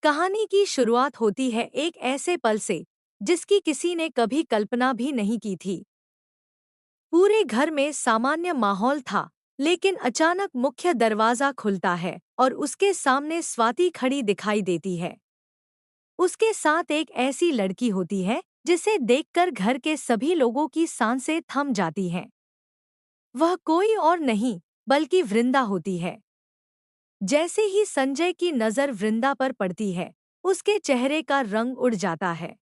कहानी की शुरुआत होती है एक ऐसे पल से जिसकी किसी ने कभी कल्पना भी नहीं की थी। पूरे घर में सामान्य माहौल था, लेकिन अचानक मुख्य दरवाजा खुलता है और उसके सामने स्वाति खड़ी दिखाई देती है। उसके साथ एक ऐसी लड़की होती है जिसे देखकर घर के सभी लोगों की सांसें थम जाती हैं। वह कोई और नहीं बल्कि वृंदा होती है। जैसे ही संजय की नज़र वृंदा पर पड़ती है, उसके चेहरे का रंग उड़ जाता है।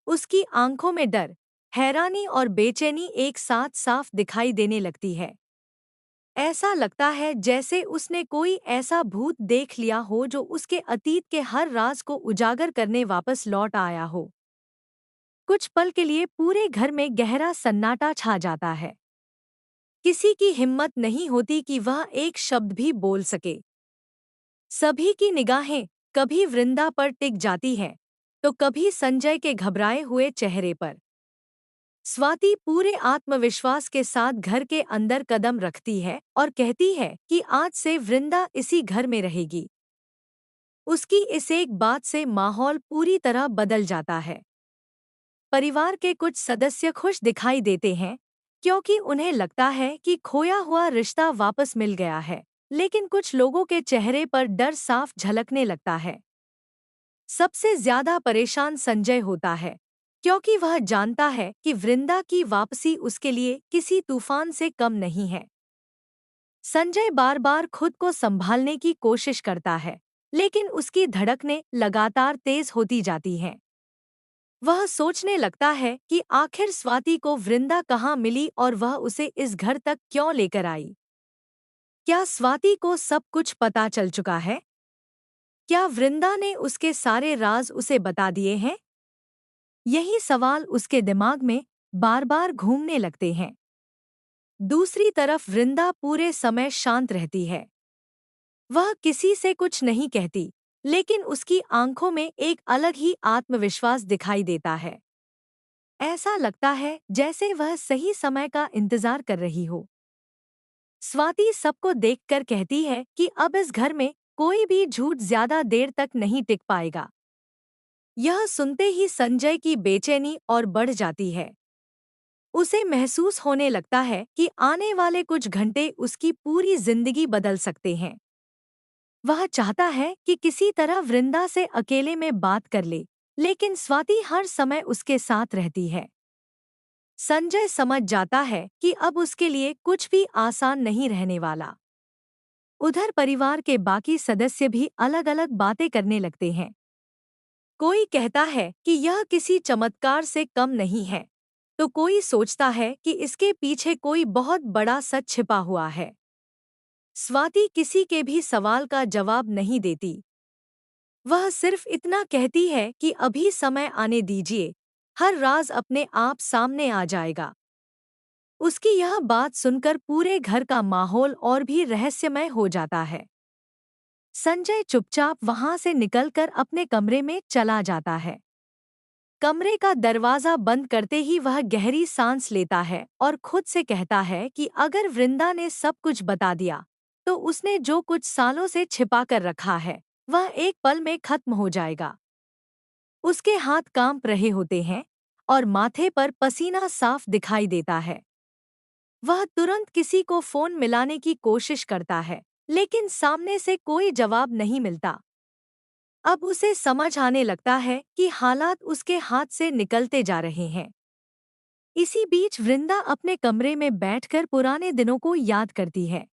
उसकी आंखों में डर, हैरानी और बेचैनी एक साथ साफ दिखाई देने लगती है। ऐसा लगता है जैसे उसने कोई ऐसा भूत देख लिया हो जो उसके अतीत के हर राज को उजागर करने वापस लौट आया हो। कुछ पल के लिए पूरे घर में गहरा सन्नाटा छा जाता है। किसी की हिम्मत नहीं होती कि वह एक शब्द भी बोल सके। सभी की निगाहें कभी वृंदा पर टिक जाती हैं, तो कभी संजय के घबराए हुए चेहरे पर। स्वाति पूरे आत्मविश्वास के साथ घर के अंदर कदम रखती है और कहती है कि आज से वृंदा इसी घर में रहेगी। उसकी इस एक बात से माहौल पूरी तरह बदल जाता है। परिवार के कुछ सदस्य खुश दिखाई देते हैं, क्योंकि उन्हें लगता है कि खोया हुआ रिश्ता वापस मिल गया है, लेकिन कुछ लोगों के चेहरे पर डर साफ झलकने लगता है। सबसे ज्यादा परेशान संजय होता है, क्योंकि वह जानता है कि वृंदा की वापसी उसके लिए किसी तूफान से कम नहीं है। संजय बार बार खुद को संभालने की कोशिश करता है, लेकिन उसकी धड़कनें लगातार तेज होती जाती हैं। वह सोचने लगता है कि आखिर स्वाति को वृंदा कहाँ मिली और वह उसे इस घर तक क्यों लेकर आई। क्या स्वाति को सब कुछ पता चल चुका है? क्या वृंदा ने उसके सारे राज उसे बता दिए हैं? यही सवाल उसके दिमाग में बार बार घूमने लगते हैं। दूसरी तरफ वृंदा पूरे समय शांत रहती है। वह किसी से कुछ नहीं कहती, लेकिन उसकी आंखों में एक अलग ही आत्मविश्वास दिखाई देता है। ऐसा लगता है जैसे वह सही समय का इंतजार कर रही हो। स्वाति सबको देखकर कहती है कि अब इस घर में कोई भी झूठ ज्यादा देर तक नहीं टिक पाएगा। यह सुनते ही संजय की बेचैनी और बढ़ जाती है। उसे महसूस होने लगता है कि आने वाले कुछ घंटे उसकी पूरी जिंदगी बदल सकते हैं। वह चाहता है कि किसी तरह वृंदा से अकेले में बात कर ले, लेकिन स्वाति हर समय उसके साथ रहती है। संजय समझ जाता है कि अब उसके लिए कुछ भी आसान नहीं रहने वाला। उधर परिवार के बाकी सदस्य भी अलग अलग बातें करने लगते हैं। कोई कहता है कि यह किसी चमत्कार से कम नहीं है, तो कोई सोचता है कि इसके पीछे कोई बहुत बड़ा सच छिपा हुआ है। स्वाति किसी के भी सवाल का जवाब नहीं देती। वह सिर्फ इतना कहती है कि अभी समय आने दीजिए, हर राज अपने आप सामने आ जाएगा। उसकी यह बात सुनकर पूरे घर का माहौल और भी रहस्यमय हो जाता है। संजय चुपचाप वहां से निकलकर अपने कमरे में चला जाता है। कमरे का दरवाजा बंद करते ही वह गहरी सांस लेता है और खुद से कहता है कि अगर वृंदा ने सब कुछ बता दिया, तो उसने जो कुछ सालों से छिपा कर रखा है, वह एक पल में खत्म हो जाएगा। उसके हाथ कांप रहे होते हैं और माथे पर पसीना साफ दिखाई देता है। वह तुरंत किसी को फोन मिलाने की कोशिश करता है, लेकिन सामने से कोई जवाब नहीं मिलता। अब उसे समझ आने लगता है कि हालात उसके हाथ से निकलते जा रहे हैं। इसी बीच वृंदा अपने कमरे में बैठकर पुराने दिनों को याद करती है।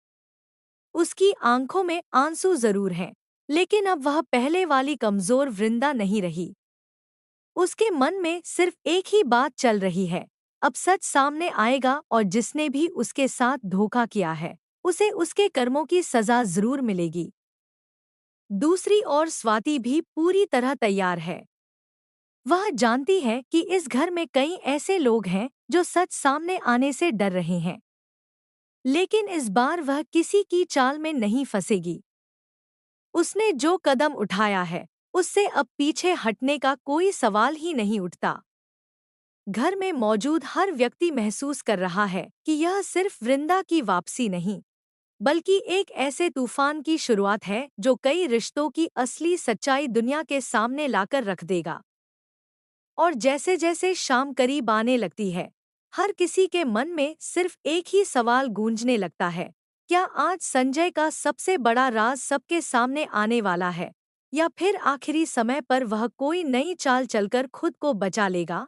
उसकी आंखों में आंसू जरूर हैं, लेकिन अब वह पहले वाली कमजोर वृंदा नहीं रही। उसके मन में सिर्फ एक ही बात चल रही है, अब सच सामने आएगा और जिसने भी उसके साथ धोखा किया है, उसे उसके कर्मों की सजा जरूर मिलेगी। दूसरी ओर स्वाति भी पूरी तरह तैयार है। वह जानती है कि इस घर में कई ऐसे लोग हैं जो सच सामने आने से डर रहे हैं, लेकिन इस बार वह किसी की चाल में नहीं फंसेगी। उसने जो कदम उठाया है, उससे अब पीछे हटने का कोई सवाल ही नहीं उठता। घर में मौजूद हर व्यक्ति महसूस कर रहा है कि यह सिर्फ वृंदा की वापसी नहीं, बल्कि एक ऐसे तूफान की शुरुआत है जो कई रिश्तों की असली सच्चाई दुनिया के सामने लाकर रख देगा। और जैसे जैसे शाम करीब आने लगती है, हर किसी के मन में सिर्फ एक ही सवाल गूंजने लगता है। क्या आज संजय का सबसे बड़ा राज सबके सामने आने वाला है? या फिर आखिरी समय पर वह कोई नई चाल चलकर खुद को बचा लेगा?